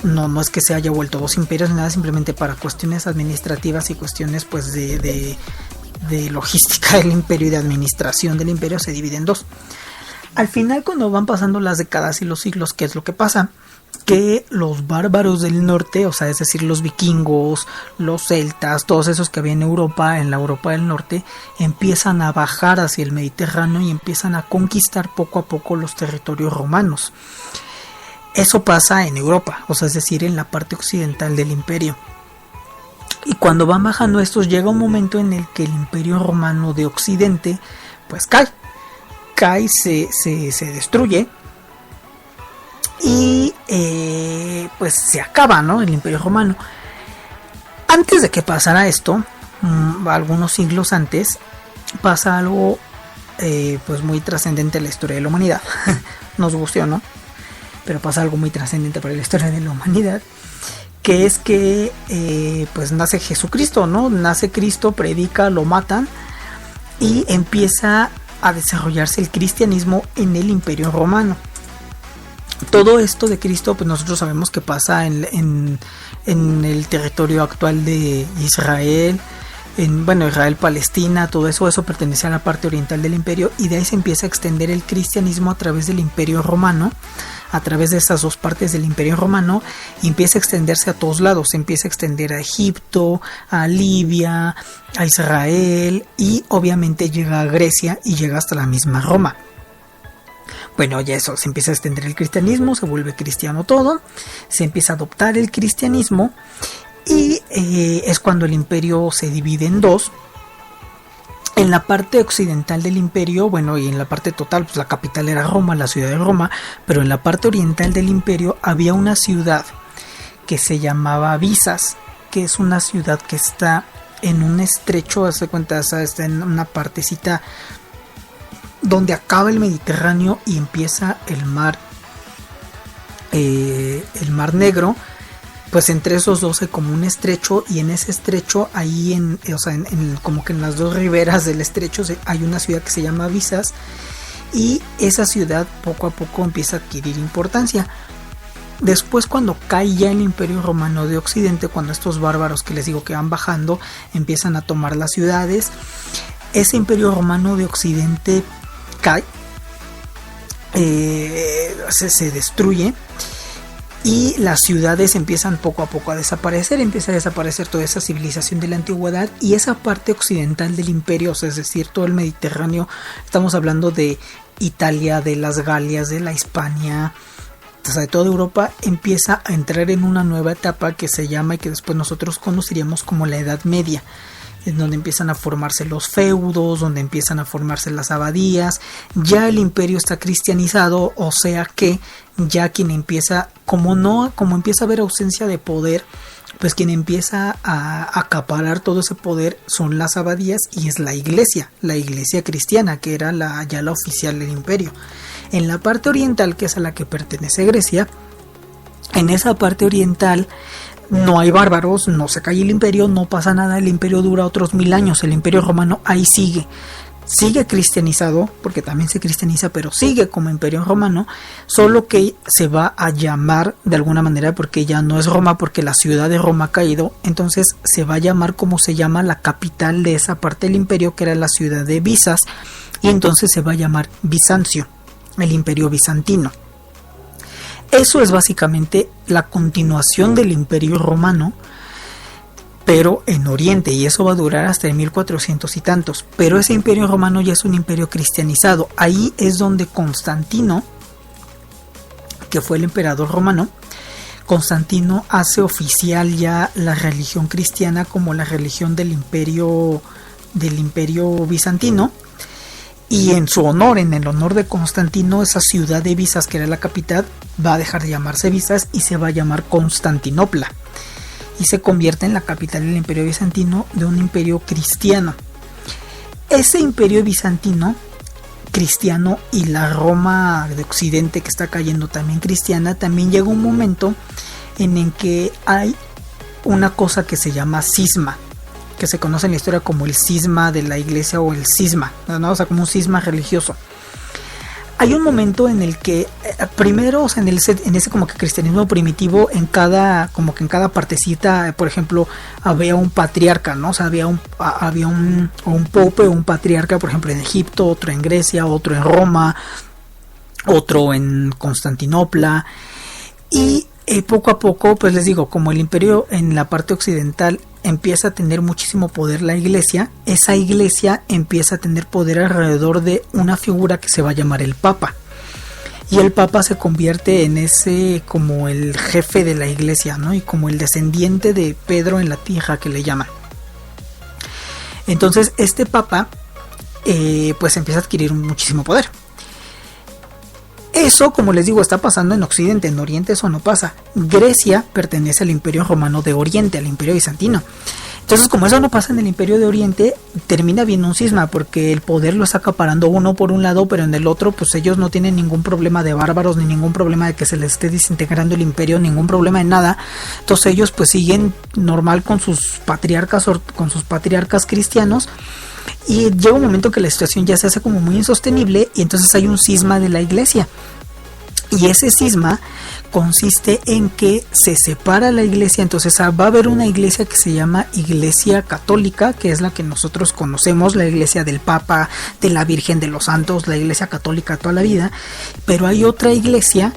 no es que se haya vuelto dos imperios ni nada, simplemente para cuestiones administrativas y cuestiones pues de logística del imperio y de administración del imperio se divide en dos. Al final, cuando van pasando las décadas y los siglos, ¿qué es lo que pasa? Que los bárbaros del norte, o sea, es decir, los vikingos, los celtas, todos esos que había en Europa, en la Europa del norte, empiezan a bajar hacia el Mediterráneo y empiezan a conquistar poco a poco los territorios romanos. Eso pasa en Europa, o sea, es decir, en la parte occidental del imperio. Y cuando van bajando estos, llega un momento en el que el imperio romano de Occidente, pues cae, se destruye. Y pues se acaba, ¿no?, el imperio romano. Antes de que pasara esto, algunos siglos antes, pasa algo pues muy trascendente en la historia de la humanidad. Nos guste o no, pero pasa algo muy trascendente para la historia de la humanidad, que es que pues nace Jesucristo, ¿no? Nace Cristo, predica, lo matan y empieza a desarrollarse el cristianismo en el imperio romano. Todo esto de Cristo, pues nosotros sabemos que pasa en el territorio actual de Israel, Israel, Palestina, todo eso pertenece a la parte oriental del imperio, y de ahí se empieza a extender el cristianismo a través del imperio romano, a través de esas dos partes del imperio romano, y empieza a extenderse a todos lados. Se empieza a extender a Egipto, a Libia, a Israel, y obviamente llega a Grecia y llega hasta la misma Roma. Bueno, ya eso, se empieza a extender el cristianismo, se vuelve cristiano todo, se empieza a adoptar el cristianismo, y es cuando el imperio se divide en dos. En la parte occidental del imperio, y en la parte total, pues la capital era Roma, la ciudad de Roma, pero en la parte oriental del imperio había una ciudad que se llamaba Visas, que es una ciudad que está en un estrecho, haz de cuenta, está en una partecita donde acaba el Mediterráneo y empieza el mar Negro. Pues entre esos dos hay como un estrecho, y en ese estrecho, ahí como que en las dos riberas del estrecho hay una ciudad que se llama Visas, y esa ciudad poco a poco empieza a adquirir importancia. Después, cuando cae ya el imperio romano de Occidente, cuando estos bárbaros que les digo que van bajando empiezan a tomar las ciudades, ese imperio romano de Occidente cae, se destruye, y las ciudades empiezan poco a poco a desaparecer. Empieza a desaparecer toda esa civilización de la antigüedad, y esa parte occidental del imperio, es decir, todo el Mediterráneo, estamos hablando de Italia, de las Galias, de la Hispania, o sea, de toda Europa, empieza a entrar en una nueva etapa que se llama, y que después nosotros conoceríamos como la Edad Media, en donde empiezan a formarse los feudos, donde empiezan a formarse las abadías. Ya el imperio está cristianizado, o sea que ya quien empieza, como empieza a haber ausencia de poder, pues quien empieza a acaparar todo ese poder son las abadías, y es la iglesia cristiana, que era ya la oficial del imperio. En la parte oriental, que es a la que pertenece Grecia, en esa parte oriental no hay bárbaros, no se cae el imperio, no pasa nada, el imperio dura otros 1000 años, el imperio romano ahí sigue cristianizado, porque también se cristianiza, pero sigue como imperio romano, solo que se va a llamar de alguna manera, porque ya no es Roma, porque la ciudad de Roma ha caído, entonces se va a llamar como se llama la capital de esa parte del imperio, que era la ciudad de Visas, y entonces se va a llamar Bizancio, el imperio bizantino. Eso es básicamente la continuación del imperio romano, pero en Oriente, y eso va a durar hasta el 1400 y tantos. Pero ese imperio romano ya es un imperio cristianizado. Ahí es donde Constantino, que fue el emperador romano, Constantino hace oficial ya la religión cristiana como la religión del imperio bizantino. Y en su honor, en el honor de Constantino, esa ciudad de Visas, que era la capital, va a dejar de llamarse Visas y se va a llamar Constantinopla. Y se convierte en la capital del imperio bizantino, de un imperio cristiano. Ese imperio bizantino, cristiano, y la Roma de Occidente, que está cayendo también cristiana, también llega un momento en el que hay una cosa que se llama cisma, que se conoce en la historia como el cisma de la iglesia, o el cisma, ¿no? O sea, como un cisma religioso. hay un momento en el que primero, o sea, en ese como que cristianismo primitivo, en cada partecita, por ejemplo, había un patriarca, ¿no? O sea, había un pope o un patriarca, por ejemplo, en Egipto, otro en Grecia, otro en Roma, otro en Constantinopla. Y poco a poco, pues les digo, como el imperio en la parte occidental empieza a tener muchísimo poder la iglesia, esa iglesia empieza a tener poder alrededor de una figura que se va a llamar el Papa. Y el Papa se convierte en ese como el jefe de la iglesia, ¿no? Y como el descendiente de Pedro en la tierra, que le llaman. Entonces este Papa pues empieza a adquirir muchísimo poder. Eso, como les digo, está pasando en Occidente. En Oriente eso no pasa. Grecia pertenece al Imperio Romano de Oriente, al Imperio Bizantino. Entonces, como eso no pasa en el Imperio de Oriente, termina viendo un cisma, porque el poder lo está acaparando uno por un lado, pero en el otro, pues ellos no tienen ningún problema de bárbaros, ni ningún problema de que se les esté desintegrando el imperio, ningún problema de nada. Entonces ellos pues siguen normal con sus patriarcas cristianos. Y llega un momento que la situación ya se hace como muy insostenible, y entonces hay un cisma de la iglesia. Y ese cisma consiste en que se separa la iglesia. Entonces va a haber una iglesia que se llama Iglesia Católica, que es la que nosotros conocemos, la iglesia del Papa, de la Virgen, de los Santos, la iglesia católica toda la vida. Pero hay otra iglesia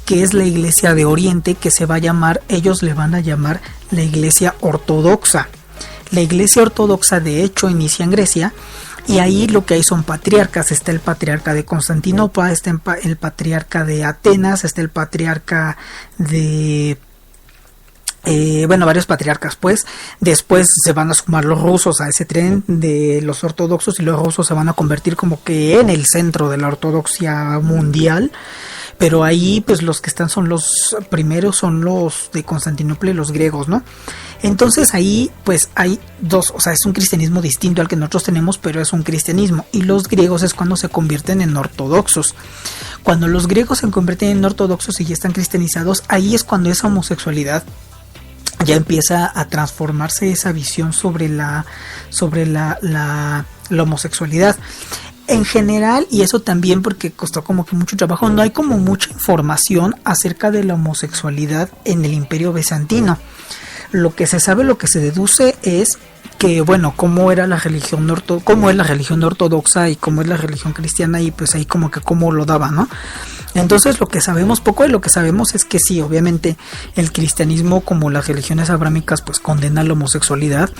que es la iglesia de Oriente, que se va a llamar, ellos le van a llamar la iglesia ortodoxa. La iglesia ortodoxa de hecho inicia en Grecia, y ahí lo que hay son patriarcas. Está el patriarca de Constantinopla, está el patriarca de Atenas, está el patriarca de... varios patriarcas pues. Después se van a sumar los rusos a ese tren de los ortodoxos, y los rusos se van a convertir como que en el centro de la ortodoxia mundial. Pero ahí pues los que están son los primeros, son los de Constantinopla y los griegos, ¿no? Entonces ahí pues hay dos, o sea, es un cristianismo distinto al que nosotros tenemos, pero es un cristianismo. Y los griegos es cuando se convierten en ortodoxos. Cuando los griegos se convierten en ortodoxos y ya están cristianizados, ahí es cuando esa homosexualidad ya empieza a transformarse, esa visión sobre la homosexualidad. En general, y eso también porque costó como que mucho trabajo, no hay como mucha información acerca de la homosexualidad en el Imperio Bizantino. Lo que se sabe, lo que se deduce es que, bueno, cómo es la religión ortodoxa y cómo es la religión cristiana, y pues ahí como que cómo lo daba, ¿no? Entonces lo que sabemos poco, y lo que sabemos es que sí, obviamente el cristianismo, como las religiones abrámicas, pues condena la homosexualidad,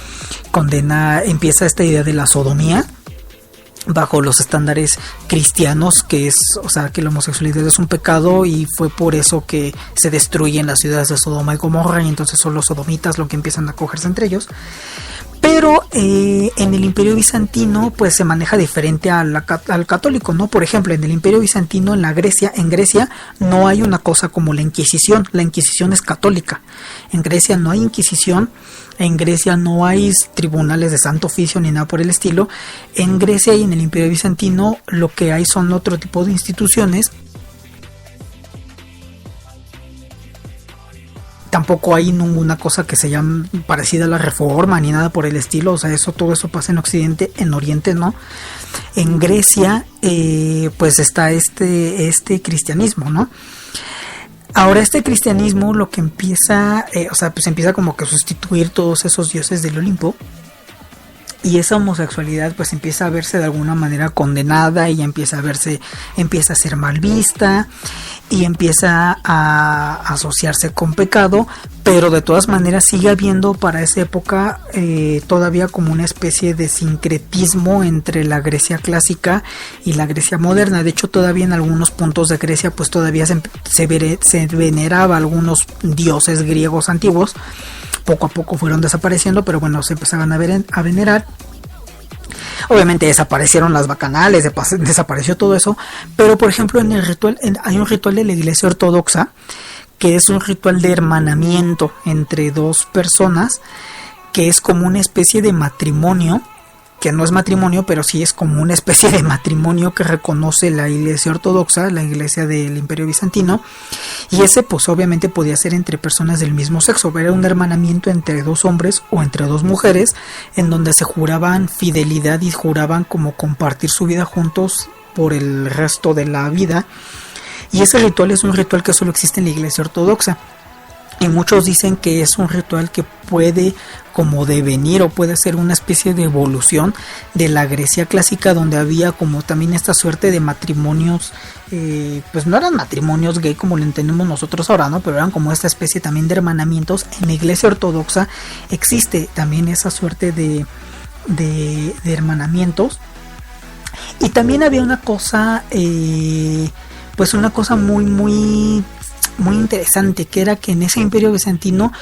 empieza esta idea de la sodomía bajo los estándares cristianos, que es, o sea, que la homosexualidad es un pecado, y fue por eso que se destruyen las ciudades de Sodoma y Gomorra, y entonces son los sodomitas los que empiezan a cogerse entre ellos. Pero en el Imperio Bizantino pues se maneja diferente al católico, ¿no? Por ejemplo, en el Imperio Bizantino, en Grecia no hay una cosa como la Inquisición. La Inquisición es católica. En Grecia no hay Inquisición. En Grecia no hay tribunales de santo oficio ni nada por el estilo. En Grecia y en el Imperio Bizantino lo que hay son otro tipo de instituciones. Tampoco hay ninguna cosa que se llame parecida a la Reforma ni nada por el estilo. O sea, todo eso pasa en Occidente, en Oriente no. En Grecia pues está este cristianismo, ¿no? Ahora este cristianismo lo que empieza, pues empieza como que a sustituir todos esos dioses del Olimpo, y esa homosexualidad pues empieza a verse de alguna manera condenada, y empieza a ser mal vista, y empieza a asociarse con pecado, pero de todas maneras sigue habiendo para esa época todavía como una especie de sincretismo entre la Grecia clásica y la Grecia moderna. De hecho, todavía en algunos puntos de Grecia pues todavía se veneraba algunos dioses griegos antiguos. Poco a poco fueron desapareciendo, pero bueno, se empezaban a venerar. Obviamente desaparecieron las bacanales, desapareció todo eso, pero por ejemplo en el ritual hay un ritual de la iglesia ortodoxa que es un ritual de hermanamiento entre dos personas, que es como una especie de matrimonio, que no es matrimonio, pero sí es como una especie de matrimonio que reconoce la iglesia ortodoxa, la iglesia del Imperio Bizantino, y ese pues obviamente podía ser entre personas del mismo sexo. Era un hermanamiento entre dos hombres o entre dos mujeres, en donde se juraban fidelidad y juraban como compartir su vida juntos por el resto de la vida. Y ese ritual es un ritual que solo existe en la Iglesia Ortodoxa. Y muchos dicen que es un ritual que puede como devenir o puede ser una especie de evolución de la Grecia clásica, donde había como también esta suerte de matrimonios, pues no eran matrimonios gay como lo entendemos nosotros ahora, ¿no? Pero eran como esta especie también de hermanamientos. En la Iglesia Ortodoxa existe también esa suerte de hermanamientos. Y también había una cosa, pues una cosa muy interesante, que era que en ese imperio bizantino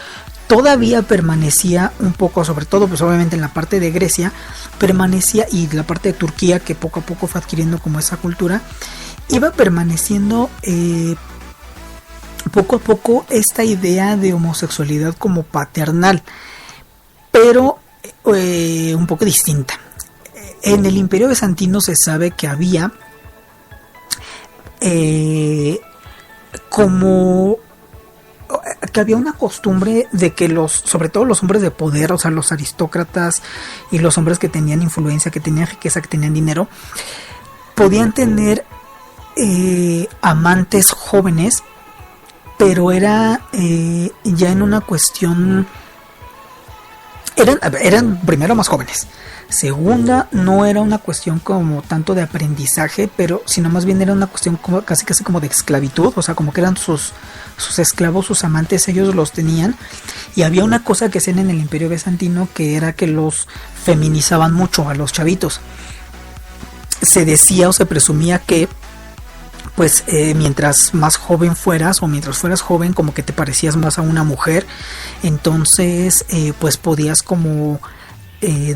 todavía permanecía un poco, sobre todo pues obviamente en la parte de Grecia permanecía, y la parte de Turquía, que poco a poco fue adquiriendo como esa cultura, iba permaneciendo poco a poco esta idea de homosexualidad como paternal, pero un poco distinta. En el imperio bizantino se sabe que había que había una costumbre de que sobre todo los hombres de poder, o sea, los aristócratas y los hombres que tenían influencia, que tenían riqueza, que tenían dinero, podían tener amantes jóvenes, pero era ya en una cuestión, eran primero más jóvenes. Segunda, no era una cuestión como tanto de aprendizaje, pero sino más bien era una cuestión como, casi como de esclavitud, o sea, como que eran sus esclavos, sus amantes, ellos los tenían. Y había una cosa que hacían en el Imperio Bizantino, que era que los feminizaban mucho a los chavitos. Se decía o se presumía que pues mientras más joven fueras, o mientras fueras joven, como que te parecías más a una mujer, entonces pues podías como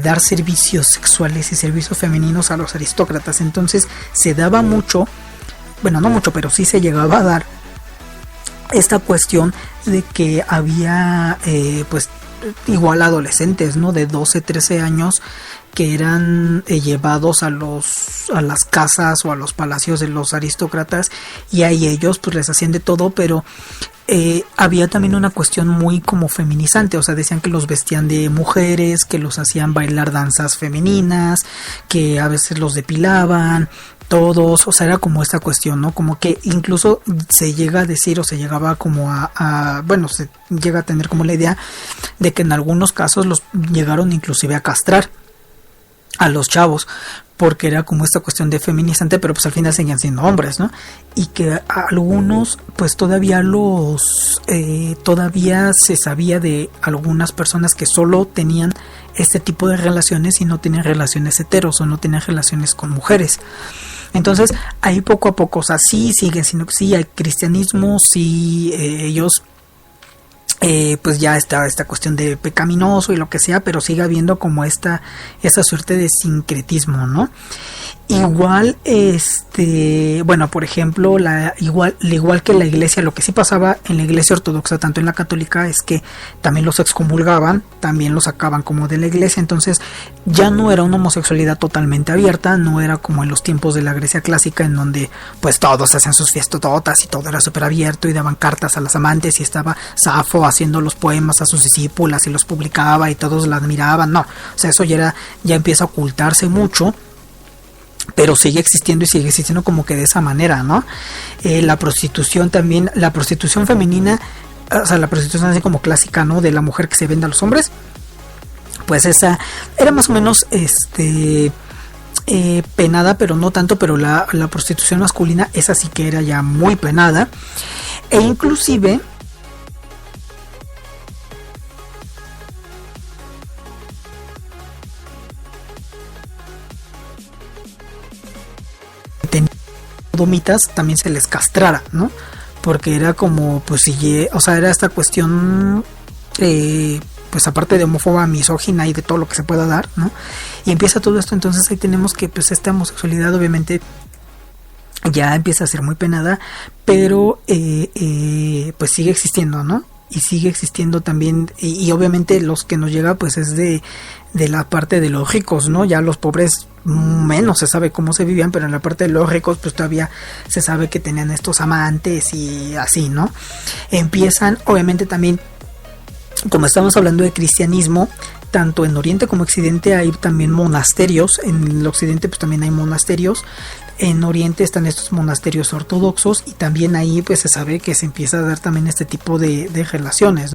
dar servicios sexuales y servicios femeninos a los aristócratas. Entonces se daba mucho, bueno, no mucho, pero sí se llegaba a dar esta cuestión de que había pues igual adolescentes, ¿no? De 12, 13 años que eran llevados a las casas o a los palacios de los aristócratas, y ahí ellos pues les hacían de todo, pero había también una cuestión muy como feminizante, o sea, decían que los vestían de mujeres, que los hacían bailar danzas femeninas, que a veces los depilaban, todos, o sea, era como esta cuestión, ¿no? Como que incluso se llega a decir, o se llegaba como bueno, se llega a tener como la idea de que en algunos casos los llegaron inclusive a castrar a los chavos, porque era como esta cuestión de feminizante, pero pues al final seguían siendo hombres, ¿no? Y que algunos pues todavía todavía se sabía de algunas personas que solo tenían este tipo de relaciones y no tenían relaciones heteros, o no tenían relaciones con mujeres. Entonces ahí poco a poco, o sea, sí siguen siendo, sí hay cristianismo, sí ellos pues ya está esta cuestión de pecaminoso y lo que sea, pero sigue habiendo como esa suerte de sincretismo, ¿no? Igual, bueno, por ejemplo, igual que la iglesia, lo que sí pasaba en la iglesia ortodoxa, tanto en la católica, es que también los excomulgaban, también los sacaban como de la iglesia. Entonces ya no era una homosexualidad totalmente abierta, no era como en los tiempos de la Grecia clásica, en donde pues todos hacían sus fiestototas y todo era súper abierto y daban cartas a las amantes, y estaba Safo haciendo los poemas a sus discípulas y los publicaba y todos la admiraban. No, o sea, eso ya empieza a ocultarse mucho, pero sigue existiendo, y sigue existiendo como que de esa manera, ¿no? La prostitución también, la prostitución femenina, o sea, la prostitución así como clásica, ¿no? De la mujer que se vende a los hombres, pues esa era más o menos penada, pero no tanto. Pero la prostitución masculina, esa sí que era ya muy penada, e inclusive domitas también se les castrara, ¿no? Porque era como, pues si, o sea, era esta cuestión, pues aparte de homófoba, misógina y de todo lo que se pueda dar, ¿no? Y empieza todo esto. Entonces ahí tenemos que pues esta homosexualidad obviamente ya empieza a ser muy penada, pero pues sigue existiendo, ¿no? Y sigue existiendo también, y obviamente los que nos llega pues es de la parte de los ricos, ¿no? Ya los pobres menos se sabe cómo se vivían, pero en la parte de los ricos pues todavía se sabe que tenían estos amantes y así, ¿no? Empiezan obviamente también, como estamos hablando de cristianismo, tanto en Oriente como Occidente hay también monasterios. En el Occidente pues también hay monasterios. En Oriente están estos monasterios ortodoxos y también ahí pues se sabe que se empieza a dar también este tipo de relaciones.